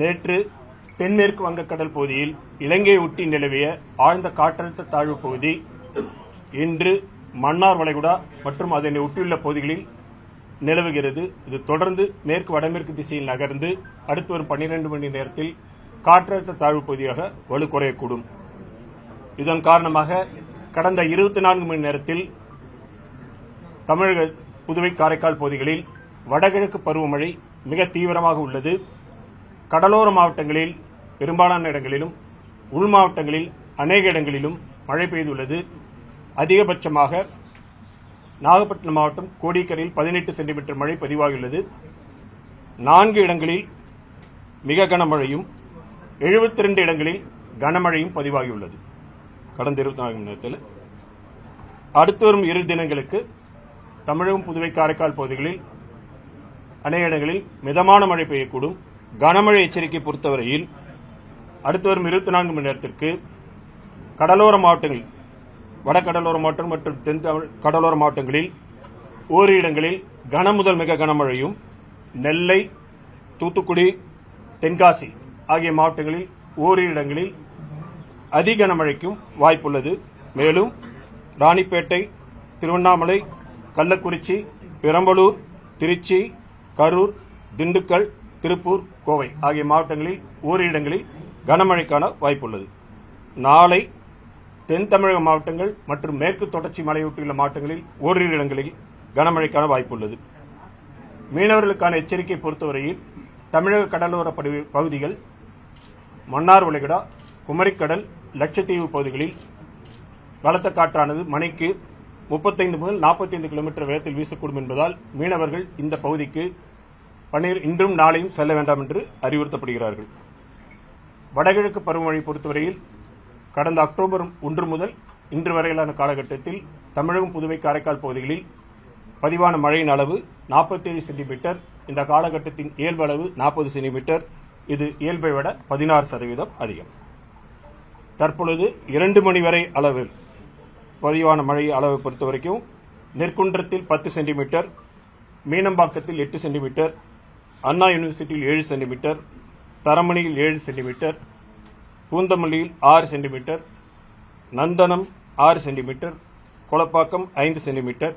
நேற்று தென்மேற்கு வங்கக்கடல் பகுதியில் இலங்கையை ஒட்டி நிலவிய ஆழ்ந்த காற்றழுத்த தாழ்வு பகுதி இன்று மன்னார் வளைகுடா மற்றும் அதனை ஒட்டியுள்ள பகுதிகளில் நிலவுகிறது. இது தொடர்ந்து மேற்கு வடமேற்கு திசையில் நகர்ந்து அடுத்து வரும் 12 மணி நேரத்தில் காற்றழுத்த தாழ்வு பகுதியாக வலுக்குறையக்கூடும். இதன் காரணமாக கடந்த 24 மணி நேரத்தில் தமிழக, புதுவை, காரைக்கால் பகுதிகளில் வடகிழக்கு பருவமழை மிக தீவிரமாக உள்ளது. கடலோர மாவட்டங்களில் பெரும்பாலான இடங்களிலும், உள் மாவட்டங்களில் அநேக இடங்களிலும் மழை பெய்துள்ளது. அதிகபட்சமாக நாகப்பட்டினம் மாவட்டம் கோடிக்கரையில் 18 சென்டிமீட்டர் மழை பதிவாகியுள்ளது. 4 இடங்களில் மிக கனமழையும் 72 இடங்களில் கனமழையும் பதிவாகியுள்ளது கடந்த 24 மணி நேரத்தில். அடுத்து வரும் 2 தினங்களுக்கு தமிழகம், புதுவை, காரைக்கால் பகுதிகளில் அநேக இடங்களில் மிதமான மழை பெய்யக்கூடும். கனமழை எச்சரிக்கை பொறுத்தவரையில் அடுத்து வரும் 24 மணி நேரத்திற்கு கடலோர மாவட்டங்கள், வடகடலோர மாவட்டம் மற்றும் தென் கடலோர மாவட்டங்களில் ஓரிரு இடங்களில் கன முதல் மிக கனமழையும், நெல்லை, தூத்துக்குடி, தென்காசி ஆகிய மாவட்டங்களில் ஓரிரு இடங்களில் அதிகனமழைக்கும் வாய்ப்புள்ளது. மேலும் ராணிப்பேட்டை, திருவண்ணாமலை, கள்ளக்குறிச்சி, பெரம்பலூர், திருச்சி, கரூர், திண்டுக்கல், திருப்பூர், கோவை ஆகிய மாவட்டங்களில் ஓரிரு இடங்களில் கனமழைக்கான வாய்ப்புள்ளது. நாளை தென் தமிழக மாவட்டங்கள் மற்றும் மேற்கு தொடர்ச்சி மலையொட்டியுள்ள மாவட்டங்களில் ஓரிரு இடங்களில் கனமழைக்கான வாய்ப்புள்ளது. மீனவர்களுக்கான எச்சரிக்கை பொறுத்தவரையில் தமிழக கடலோர பகுதிகள், மன்னார் வளைகுடா, குமரிக்கடல், லட்சத்தீவு பகுதிகளில் பலத்த காற்றானது மணிக்கு 35 முதல் 45 கிலோமீட்டர் வேகத்தில் வீசக்கூடும் என்பதால் மீனவர்கள் இந்த பகுதிக்கு இன்றும் நாளையும் செல்ல வேண்டாம் என்று அறிவுறுத்தப்படுகிறார்கள். வடகிழக்கு பருவமழை பொறுத்தவரையில் கடந்த அக்டோபர் 1 முதல் இன்று வரையிலான காலகட்டத்தில் தமிழகம், புதுவை, காரைக்கால் பகுதிகளில் பதிவான மழையின் அளவு 47 சென்டிமீட்டர். இந்த காலகட்டத்தின் இயல்பு அளவு 40 சென்டிமீட்டர். இது இயல்பை விட 16% அதிகம். தற்பொழுது 2 மணி வரை அளவில் பதிவான மழை அளவை பொறுத்தவரைக்கும் நெற்குன்றத்தில் 10 சென்டிமீட்டர், மீனம்பாக்கத்தில் 8 சென்டிமீட்டர், அண்ணா யூனிவர்சிட்டியில் 7 சென்டிமீட்டர், தரமணியில் 7 சென்டிமீட்டர், பூந்தமல்லியில் 6 centimetre, Nandanam 6 centimetre, Kolappakkam 5 centimetre,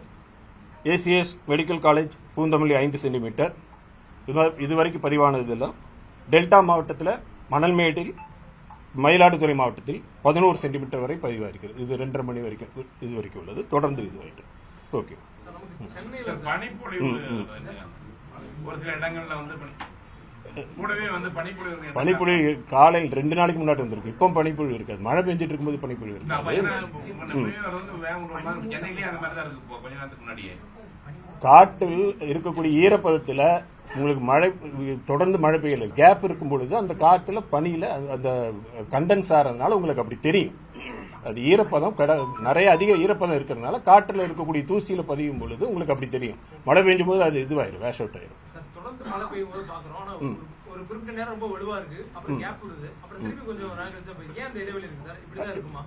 ACS medical college Poonamallee 5 centimetre. இதுவரைக்கும் பதிவானதெல்லாம் டெல்டா மாவட்டத்தில் மணல்மேட்டில், மயிலாடுதுறை மாவட்டத்தில் 11 சென்டிமீட்டர் வரை பதிவாகிறது. இது 2:30 மணி வரைக்கும் இதுவரைக்கும் உள்ளது. தொடர்ந்து இதுவரைக்கும் ஓகே. பனிப்பொழிவு காலையில் 2 நாளைக்கு முன்னாடி வந்திருக்கு. இப்போ பனிப்பொழிவு இருக்காது. மழை பெஞ்சிட்டு இருக்கும்போது பனிப்பொழிவு இருக்காது. காற்றில் இருக்கக்கூடிய ஈரப்பதத்தில் உங்களுக்கு மழை தொடர்ந்து மழை பெய்யல, கேப் இருக்கும் பொழுது அந்த காற்றுல பனியில அந்த கண்டென்ஸ் ஆகிறதுனால உங்களுக்கு அப்படி தெரியும். அது ஈரப்பதம் நிறைய அதிக ஈரப்பதம் இருக்கிறதுனால காற்றுல இருக்கக்கூடிய தூசியில பதியும் பொழுது உங்களுக்கு அப்படி தெரியும். மழை பெய்யும் போது அது இதுவாயிரும், வேஷ் அவுட் ஆயிரும். மழை பெய்யும் போது பாக்குறோம் ஒரு குறிப்பிட்ட நேரம் ரொம்ப வலுவா இருக்கு, அப்புறம் கேப் விடுது, அப்புறம் திருப்பி கொஞ்சம் ஏன் அந்த இடைவெளி இருக்கு சார்? இப்படிதான் இருக்குமா?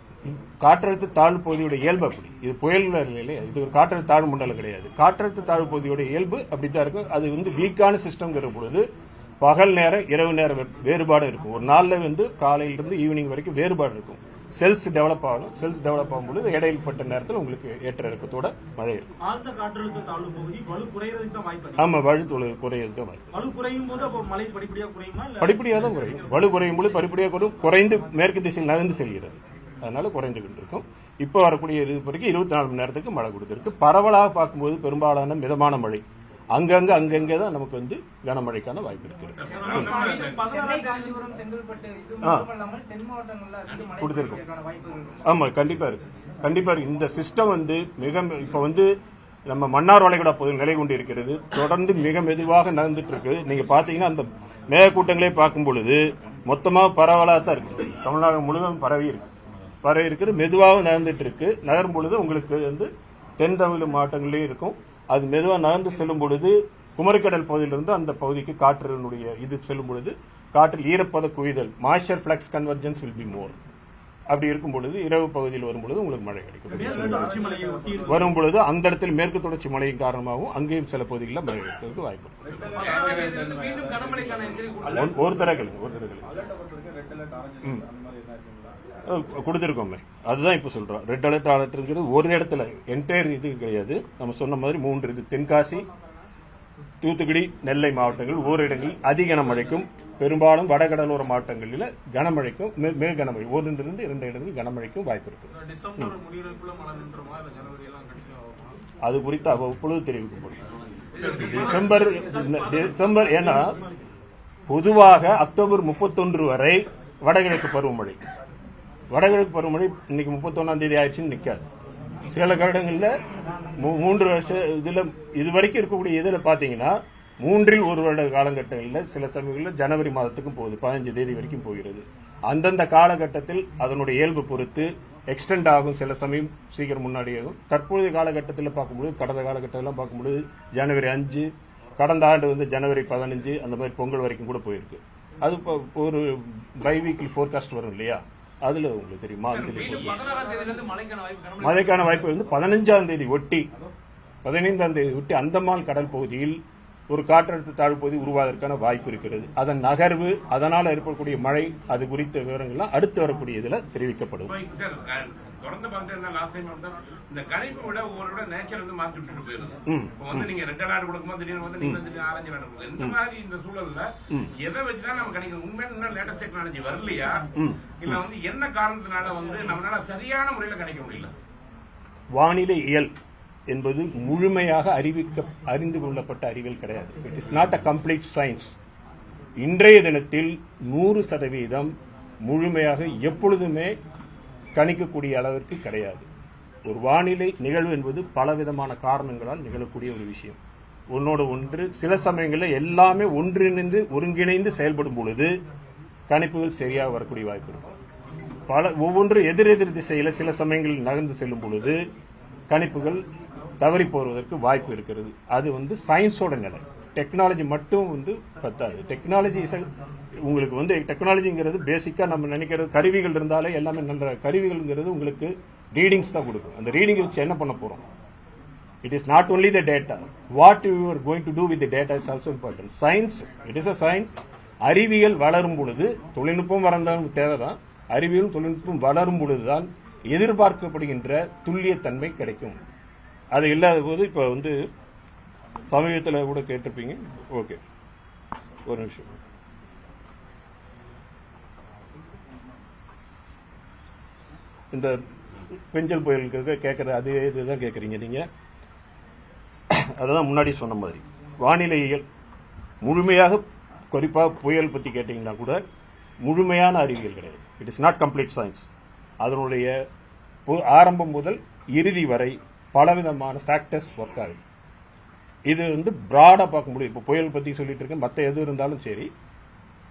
காற்றழுத்த தாழ்வு பகுதியோட இயல்பு அப்படி. இது புயல் இல்லையா, இது ஒரு காற்றழுத்த தாழ்வு மண்டலம் கிடையாது. காற்றழுத்த தாழ்வு பகுதியோட இயல்பு அப்படித்தான் இருக்கும். அது வீக்கான சிஸ்டம்ங்கிற பொழுது பகல் நேரம், இரவு நேரம் வேறுபாடு இருக்கும். ஒரு நாள்ல காலையிலிருந்து ஈவினிங் வரைக்கும் வேறுபாடு இருக்கும். செல்ஸ் டெவலப் ஆகணும். செல்ஸ் டெவலப் ஆகும்போது இடையில்பட்ட நேரத்தில் உங்களுக்கு ஏற்ற இறக்கத்தோட மழை இருக்கும். ஆழ்ந்த காற்றழுத்த தாழ்வு பகுதி வலு குறையறதுக்கு தான் வாய்ப்பு. ஆமா, வலு குறையறதுக்கு வாய்ப்பு. வலு குறையும் போது அப்போ மழை படிப்படியா குறையுமா? படிப்படியா தான் குறையும். வலு குறையும் போது படிப்படியாக குறைந்து மேற்கு திசையில் நகர்ந்து செல்கிறது. அதனால குறைந்துகிட்டு இருக்கும். இப்ப வரக்கூடிய இது வரைக்கும் 24 மணி நேரத்துக்கு மழை கொடுத்திருக்கு. பரவலாக பார்க்கும்போது பெரும்பாலான மிதமான மழை, அங்கங்கே தான் நமக்கு கனமழைக்கான வாய்ப்பு இருக்கு. ஆமா, கண்டிப்பா இருக்கு. கண்டிப்பா இருக்கு. இந்த சிஸ்டம் மிக இப்ப நம்ம மன்னார் வளைகுடா பகுதியில் நிலை கொண்டு இருக்கிறது. தொடர்ந்து மிக மெதுவாக நகர்ந்துட்டு இருக்கு. நீங்க பாத்தீங்கன்னா அந்த மேகக்கூட்டங்களே பார்க்கும் பொழுது மொத்தமா பரவலா தான் இருக்கு. தமிழ்நாடு முழுவதும் பரவி இருக்குது. மெதுவாக நகர்ந்துட்டு இருக்கு. நகரும் பொழுது உங்களுக்கு தென் தமிழ் மாவட்டங்களிலே இருக்கும். அது மெதுவாக நகர்ந்து செல்லும் பொழுது குமரிக்கடல் பகுதியிலிருந்து அந்த பகுதிக்கு காற்றினுடைய இது செல்லும் பொழுது காற்றில் ஈரப்பத குவிதல், moisture flux convergence will be more. அப்படி இருக்கும் பொழுது இரவு பகுதியில் வரும்பொழுது உங்களுக்கு மழை கிடைக்கும். வரும் பொழுது அந்த இடத்தில் மேற்கு தொடர்ச்சி மழையின் காரணமாகவும் அங்கேயும் சில பகுதிகளில் மழை கிடைக்கிறதுக்கு வாய்ப்பு ஒரு தரங்கள் கொடுத்திருக்கோமே. அதுதான் இப்ப சொல்றோம். ரெட் அலர்ட் அலர்ட்ங்கிறது ஒரு இடத்துல என்டையர் இது கிடையாது. நம்ம சொன்ன மாதிரி 3 இது தென்காசி, தூத்துக்குடி, நெல்லை மாவட்டங்கள் ஓரிடங்களில் அதிக கனமழைக்கும், பெரும்பாலும் வடகடலோர மாவட்டங்களில் கனமழைக்கும், மிக கனமழை 1 to 2 இடங்களில் கனமழைக்கும் வாய்ப்பு இருக்கு. அது குறித்து அவ்வப்பொழுது தெரிவிக்கப்படும். டிசம்பர் ஏன்னா பொதுவாக அக்டோபர் 31 வரை வடகிழக்கு பருவமழை இன்னைக்கு 31 ஆயிடுச்சுன்னு நிக்காது. சில வருடங்கள்ல 3 வருஷம் இதுல இதுவரைக்கும் இருக்கக்கூடிய இதுல பாத்தீங்கன்னா 3 வருட காலகட்டங்களில் சில சமயங்களில் ஜனவரி மாதத்துக்கும் போகுது, 15 தேதி வரைக்கும் போகிறது. அந்தந்த காலகட்டத்தில் அதனுடைய இயல்பு பொறுத்து எக்ஸ்டெண்ட் ஆகும். சில சமயம் சீக்கிரம் முன்னாடி ஆகும். தற்போதைய காலகட்டத்தில் பார்க்கும்போது கடந்த காலகட்டத்திலாம் பார்க்கும்போது ஜனவரி 5, கடந்த ஆண்டு ஜனவரி 15 அந்த மாதிரி பொங்கல் வரைக்கும் கூட போயிருக்கு. அது ஒரு பை வீக்கில் ஃபோர்காஸ்ட் வரும் இல்லையா, அதுல உங்களுக்கு தெரியும் மழைக்கான வாய்ப்பு 15ஆம் தேதி ஒட்டி 15ஆம் தேதி ஒட்டி அந்தமான் கடல் பகுதியில் ஒரு காற்றழுத்த தாழ்வு பகுதி உருவாவதற்கான வாய்ப்பு இருக்கிறது. அதன் நகர்வு, அதனால் ஏற்படக்கூடிய மழை, அது குறித்த விவரங்கள்லாம் அடுத்து வரக்கூடிய இதுல தெரிவிக்கப்படும். தொடர்ந்து இந்த கணிப்பு விட ஒவ்வொரு நேச்சர் மாற்றி விட்டுட்டு போயிருது. நீங்க ரெட் அலர்ட் கொடுக்கும்போது திடீர்னு நீங்க ஆரஞ்சு அலர்ட் இந்த மாதிரி இந்த சூழல்ல எதை வச்சுதான் நம்ம கணிக்கணும்? உண்மையில இன்னும் லேட்டஸ்ட் டெக்னாலஜி வரலையா, இல்ல என்ன காரணத்தினால நம்மளால சரியான முறையில கணிக்க முடியல? வானிலை இயல் என்பது முழுமையாக அறிந்து கொள்ளப்பட்ட அறிவியல் கிடையாது. It is not a complete science. இன்றைய தினத்தில் 100% முழுமையாக எப்பொழுதுமே கணிக்கக்கூடிய அளவிற்கு கிடையாது. ஒரு வானிலை நிகழ்வு என்பது பலவிதமான காரணங்களால் நிகழக்கூடிய ஒரு விஷயம். ஒன்னோடு ஒன்று சில சமயங்களில் எல்லாமே ஒருங்கிணைந்து செயல்படும் பொழுது கணிப்புகள் சரியாக வரக்கூடிய வாய்ப்பு இருக்கும். ஒவ்வொன்று எதிரெதிர் திசையில சில சமயங்களில் நகர்ந்து செல்லும் பொழுது கணிப்புகள் தவறி போவதற்கு வாய்ப்பு இருக்கிறது. அது சயின்ஸோட நிலை. டெக்னாலஜி மட்டும் பத்தாது. டெக்னாலஜி உங்களுக்கு டெக்னாலஜிங்கிறது பேசிக்கா நம்ம நினைக்கிறது கருவிகள் இருந்தாலே எல்லாமே நல்ல கருவிகள்ங்கிறது உங்களுக்கு ரீடிங்ஸ் தான் கொடுக்கும். அந்த ரீடிங் வச்சு என்ன பண்ண போறோம்? It is not only the data, what you are going to do with the data is also important. Science, it is a science. அறிவியல் வளரும் பொழுது தொழில்நுட்பம் வளர்ந்தாலும் தேவைதான். அறிவியல் தொழில்நுட்பம் வளரும் பொழுதுதான் எதிர்பார்க்கப்படுகின்ற துல்லியத்தன்மை கிடைக்கும். அது இல்லாத போது இப்ப சமீபத்தில் கூட கேட்டிருப்பீங்க. ஓகே, ஒரு நிமிஷம். இந்த பெஞ்சல் புயலுக்கு கேட்கற அதே இதுதான் கேட்கறீங்க நீங்க. அதான் முன்னாடி சொன்ன மாதிரி வானிலையியல் முழுமையாக, குறிப்பா புயல் பத்தி கேட்டீங்கன்னா கூட முழுமையான அறிவியல் கிடையாது. It is not complete science. அதனுடைய ஆரம்பம் முதல் இறுதி வரை பலவிதமான ஃபேக்டர்ஸ் ஒர்க் ஆகுது. இது பிராடா பார்க்க முடியும். இப்போ புயல் பத்தி சொல்லிட்டு இருக்கேன். மற்ற எது இருந்தாலும் சரி,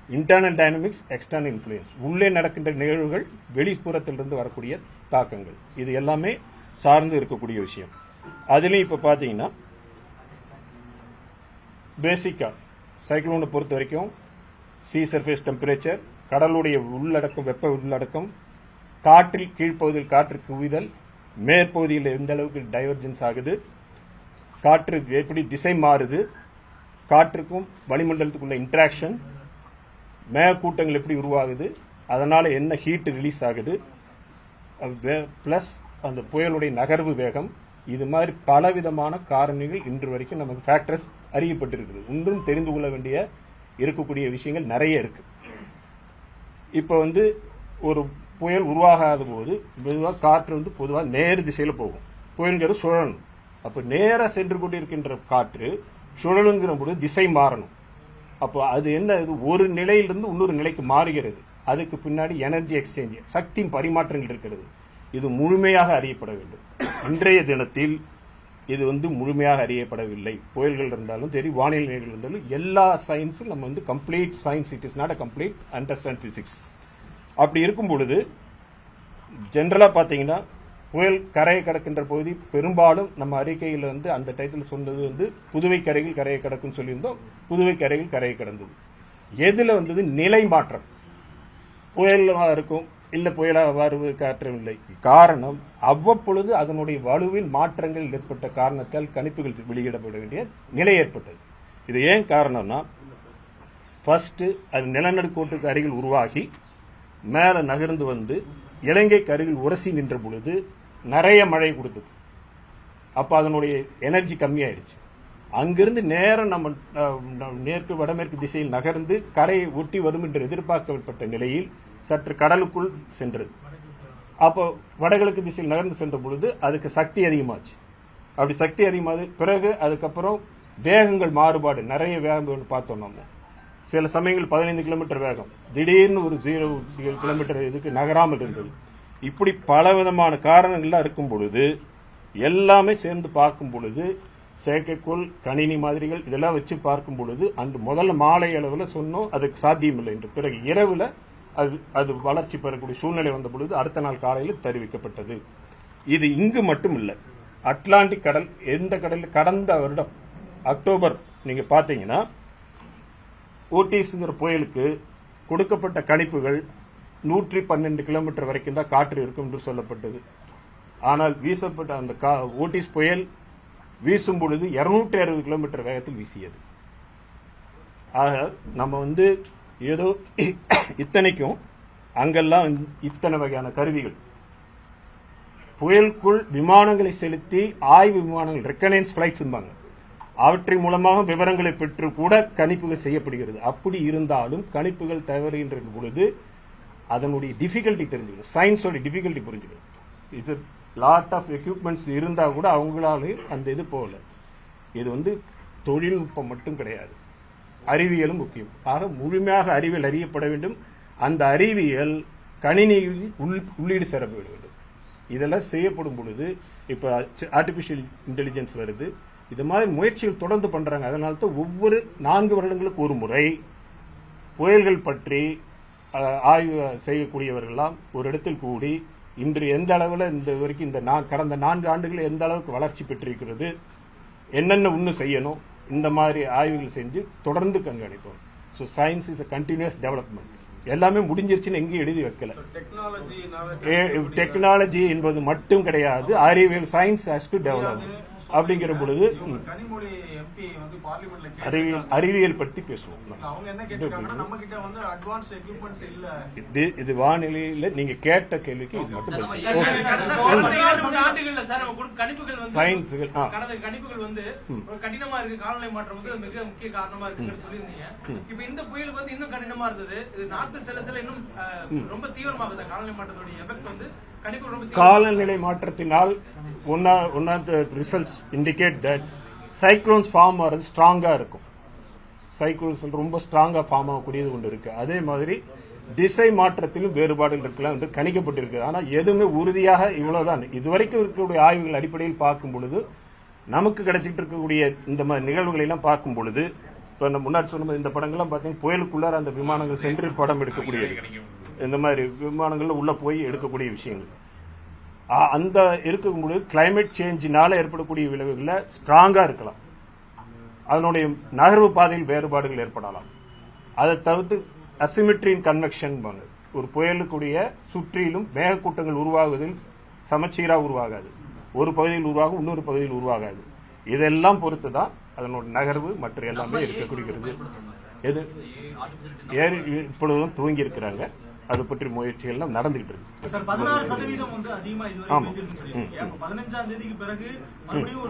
இன்டர்னல் டைனமிக்ஸ், எக்ஸ்டர்னல் இன்ஃபுளுயன்ஸ், உள்ளே நடக்கின்ற நிகழ்வுகள், வெளிப்புறத்திலிருந்து வரக்கூடிய தாக்கங்கள், இது எல்லாமே சார்ந்து இருக்கக்கூடிய விஷயம். அதுலயும் இப்ப பாத்தீங்கன்னா பேசிக்கா சைக்ளோனை பொறுத்த வரைக்கும் சி சர்ஃபேஸ் டெம்பரேச்சர், கடலுடைய உள்ளடக்கம், வெப்ப உள்ளடக்கம், காற்றில் கீழ்ப்பகுதியில் காற்று குவிதல், மேற்பகுதியில் எந்த அளவுக்கு டைவர்ஜென்ஸ் ஆகுது, காற்று எப்படி திசை மாறுது, காற்றுக்கும் வளிமண்டலத்துக்குள்ள இன்டராக்ஷன், மேகக்கூட்டங்கள் எப்படி உருவாகுது, அதனால என்ன ஹீட் ரிலீஸ் ஆகுது, பிளஸ் அந்த புயலுடைய நகர்வு வேகம், இது மாதிரி பலவிதமான காரணிகள் இன்று வரைக்கும் நமக்கு ஃபேக்டர்ஸ் அறியப்பட்டிருக்குது. இன்னும் தெரிந்து கொள்ள வேண்டிய இருக்கக்கூடிய விஷயங்கள் நிறைய இருக்கு. இப்ப ஒரு புயல் உருவாகாத போது பொதுவாக காற்று பொதுவாக நேர் திசையில போகும். புயல்கிற சுழலும். அப்ப நேர சென்று கொண்டிருக்கின்ற காற்று சுழலுங்கிற போது திசை மாறணும். அப்போ அது என்ன, ஒரு நிலையிலிருந்து இன்னொரு நிலைக்கு மாறுகிறது. அதுக்கு பின்னாடி எனர்ஜி எக்ஸ்சேஞ்ச், சக்தி பரிமாற்றங்கள் இருக்கிறது. இது முழுமையாக அறியப்பட வேண்டும். இன்றைய தினத்தில் இது முழுமையாக அறியப்படவில்லை. புயல்கள் இருந்தாலும் சரி, வானிலை நிலைகள் இருந்தாலும் எல்லா சயின்ஸும் நம்ம complete science, it is not a complete understand physics. அப்படி இருக்கும் பொழுது ஜெனரலா பாத்தீங்கன்னா புயல் கரையை கடக்கின்ற பகுதி பெரும்பாலும் நம்ம அறிக்கையில் அந்த டைட்டில் சொன்னது புதுவை கரையில் கரையை கடக்கும் சொல்லியிருந்தோம். புதுவை கரையில் கரையை கடந்தது. எதுல நிலை மாற்றம் புயல் இருக்கும். இல்ல புயலா அவ்வாறு காற்றவில்லை. காரணம் அவ்வப்பொழுது அதனுடைய வலுவில் மாற்றங்கள் ஏற்பட்ட காரணத்தால் கணிப்புகள் வெளியிடப்பட வேண்டிய நிலை ஏற்பட்டது. இது ஏன் காரணம்னா, ஃபர்ஸ்ட் அது நிலநடுக்கோட்டுக்கு அருகில் உருவாகி மேல நகர்ந்து வந்து இலங்கைக்கு அருகில் உரசி நின்ற பொழுது நிறைய மழை கொடுத்தது. அப்ப அதனுடைய எனர்ஜி கம்மியாயிருச்சு. அங்கிருந்து நேரம் நம்ம மேற்கு வடமேற்கு திசையில் நகர்ந்து கரையை ஒட்டி வரும் என்று எதிர்பார்க்கப்பட்ட நிலையில் சற்று கடலுக்குள் சென்றது. அப்போ வடகிழக்கு திசையில் நகர்ந்து சென்ற பொழுது அதுக்கு சக்தி அதிகமாச்சு. அப்படி சக்தி அதிகமாது பிறகு அதுக்கப்புறம் வேகங்கள் மாறுபாடு நிறைய வேகம் பார்த்தோம். நம்ம சில சமயங்கள் 15 கிலோமீட்டர் வேகம், திடீர்னு ஒரு 0 கிலோமீட்டர் இதுக்கு நகராமல் இருந்தது. இப்படி பலவிதமான காரணங்கள்லாம் இருக்கும் பொழுது எல்லாமே சேர்ந்து பார்க்கும் பொழுது செயற்கைக்கோள் கணினி மாதிரிகள் இதெல்லாம் வச்சு பார்க்கும் பொழுது அந்த முதல்ல மாலை அளவில் சொன்னோம் அதுக்கு சாத்தியமில்லை என்று. பிறகு இரவுல அது வளர்ச்சி பெறக்கூடிய சூழ்நிலை வந்த பொழுது அடுத்த நாள் காலையில் தெரிவிக்கப்பட்டது. இது இங்கு மட்டும் இல்லை, அட்லாண்டிக் கடல் எந்த கடலில் கடந்த வருடம் அக்டோபர் நீங்க பாத்தீங்கன்னா ஓட்டிஸ்ங்கிற புயலுக்கு கொடுக்கப்பட்ட கணிப்புகள் 112 கிலோமீட்டர் வரைக்கும் தான் காற்று இருக்கும் என்று சொல்லப்பட்டது. ஆனால் வீசப்பட்ட அந்த ஓட்டிஸ் புயல் வீசும் பொழுது 260 கிலோமீட்டர் வேகத்தில் வீசியது. ஆக நம்ம ஏதோ இத்தனைக்கும் அங்கெல்லாம் இத்தனை வகையான கருவிகள் புயலுக்குள் விமானங்களை செலுத்தி ஆய்வு விமானங்கள் ரெக்கனன்ஸ் பிளைட்ஸ் அவற்றின் மூலமாக விவரங்களை பெற்று கூட கணிப்புகள் செய்யப்படுகிறது. அப்படி இருந்தாலும் கணிப்புகள் தவறுகின்ற பொழுது அதனுடைய டிஃபிகல்ட்டி தெரிஞ்சுக்கணும், சயின்ஸோட டிஃபிகல்ட்டி புரிஞ்சுக்கணும். இது லாட் ஆஃப் எக்யூப்மெண்ட்ஸ் இருந்தா கூட அவங்களால அந்த இது போகல. இது தொழில்நுட்பம் மட்டும் கிடையாது, அறிவியலும் முக்கியம். ஆக முழுமையாக அறிவியல் அறியப்பட வேண்டும். அந்த அறிவியல் கணினியில் உள்ளீடு சேரப்பட வேண்டும். இதெல்லாம் செய்யப்படும் பொழுது இப்ப ஆர்டிபிஷியல் இன்டெலிஜென்ஸ் வருது. இது மாதிரி முயற்சிகள் தொடர்ந்து பண்றாங்க. அதனால தான் ஒவ்வொரு 4 வருடங்களுக்கு ஒரு முறை புயல்கள் பற்றி ஆய்வு செய்யக்கூடியவர்கள்லாம் ஒரு இடத்தில் கூடி இன்று எந்த அளவில் இந்த வரைக்கும் இந்த கடந்த 4 ஆண்டுகள் எந்த அளவுக்கு வளர்ச்சி பெற்றிருக்கிறது, என்னென்ன இன்னும் செய்யணும், இந்த மாதிரி ஆய்வுகள் செஞ்சு தொடர்ந்து கண்காணிப்போம். So science is a continuous development. எல்லாமே முடிஞ்சிருச்சுன்னு எங்கேயும் எழுதி வைக்கல. டெக்னாலஜி என்பது மட்டும் கிடையாது, அறிவியல் சயின்ஸ் ஹேஸ் டு டெவலப். அப்படிங்கிற பொழுது அறிவியல் பற்றி பேசுவோம். இது வானிலையில நீங்க கேட்ட கேள்விக்கு இது மட்டும் சயின்ஸுகள் கணிப்புகள் கடினமா இருக்கு, காலநிலை மாற்றம் மிக முக்கிய காரணமா இருக்குன்னு சொல்லியிருந்தீங்க. இப்ப இந்த புயலுக்கு இன்னும் கடினமா இருந்தது. இது நாட்கள் சில இன்னும் ரொம்ப தீவிரமாகுது. காலநிலை மாற்றத்துடைய எஃபெக்ட் கணிப்புகள் ரொம்ப காலநிலை மாற்றத்தினால் one of the results indicate that cyclones form ஆகிறது ஸ்ட்ராங்கா இருக்கும். சைக்ளோன்ஸ் ரொம்ப ஸ்ட்ராங்கா ஃபார்ம் ஆகக்கூடியது ஒன்று இருக்கு. அதே மாதிரி திசை மாற்றத்திலும் வேறுபாடுகள் இருக்கலாம் என்று கணிக்கப்பட்டிருக்கு. ஆனால் எதுவுமே உறுதியாக இவ்வளவுதான். இதுவரைக்கும் இருக்கக்கூடிய ஆய்வுகள் அடிப்படையில் பார்க்கும் பொழுது நமக்கு கிடைச்சிட்டு இருக்கக்கூடிய இந்த மாதிரி நிகழ்வுகளை எல்லாம் பார்க்கும் பொழுது இப்ப முன்னாடி சொன்ன இந்த படங்கள்லாம் பார்த்தீங்கன்னா புயலுக்குள்ளார அந்த விமானங்கள் சென்று படம் எடுக்கக்கூடியது, இந்த மாதிரி விமானங்கள்ல உள்ள போய் எடுக்கக்கூடிய விஷயங்கள் அந்த இருக்கும்போது கிளைமேட் சேஞ்சினால ஏற்படக்கூடிய விளைவுகளை ஸ்ட்ராங்கா இருக்கலாம். அதனுடைய நகர்வு பாதையில் வேறுபாடுகள் ஏற்படலாம். அதை தவிர்த்து அசிமெட்ரின் கன்வெக்ஷன் ஒரு புயலுக்குடைய சுற்றிலும் மேகக்கூட்டங்கள் உருவாகுவதில் சமச்சீரா உருவாகாது. ஒரு பகுதியில் உருவாகும், இன்னொரு பகுதியில் உருவாகாது. இதெல்லாம் பொறுத்துதான் அதனோட நகர்வு மற்ற எல்லாமே இருக்கக்கூடியது. எது இப்பொழுதும் துவங்கி இருக்கிறாங்க, அது பற்றி முயற்சிகள் எல்லாம் நடந்துகிட்டு இருக்கு. 16% அதிகமா இதுவரை 15ஆம் தேதிக்கு பிறகு மறுபடியும்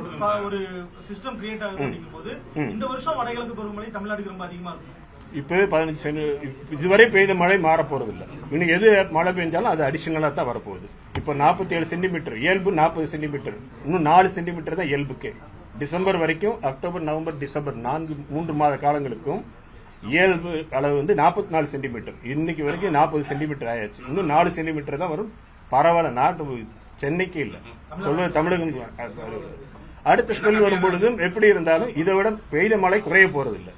ஒரு சிஸ்டம் கிரியேட் ஆகுது போது இந்த வருஷம் வடகிழக்கு பருவமழை தமிழ்நாட்டுக்கு ரொம்ப அதிகமா இருக்கும். இப்பவே 15 இதுவரை பெய்த மழை மாற போறது இல்ல. இன்னும் எது மழை பெய்ஞ்சாலும் அது அடிஷனலா தான் வரப்போகுது. இப்ப 47 சென்டிமீட்டர், இயல்பு 40 சென்டிமீட்டர், இன்னும் 4 சென்டிமீட்டர் தான் இயல்புக்கே. டிசம்பர் வரைக்கும், அக்டோபர் நவம்பர் டிசம்பர் 3 மாத காலங்களுக்கும் இயல்பு அளவு 44 சென்டிமீட்டர். இன்னைக்கு வரைக்கும் 40 சென்டிமீட்டர் ஆயாச்சு. இன்னும் 4 சென்டிமீட்டர் தான் வரும். பரவாயில்ல, நாட்டு சென்னைக்கு இல்ல, சொல்வது தமிழகம். அடுத்த ஸ்பெல் வரும்பொழுதும் எப்படி இருந்தாலும் இதை விட பெய்த மழை குறைய போறதில்லை.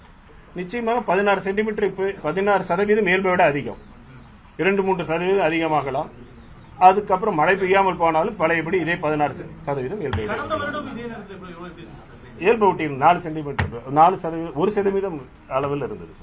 நிச்சயமாக 16 சென்டிமீட்டர் 16% இயல்பை விட அதிகம், 2-3% அதிகமாகலாம். அதுக்கப்புறம் மழை பெய்யாமல் போனாலும் பழையபடி இதே 16% இயல்பை விட இயல்பை ஒட்டி 4 சென்டிமீட்டர் 1% அளவில் இருந்தது.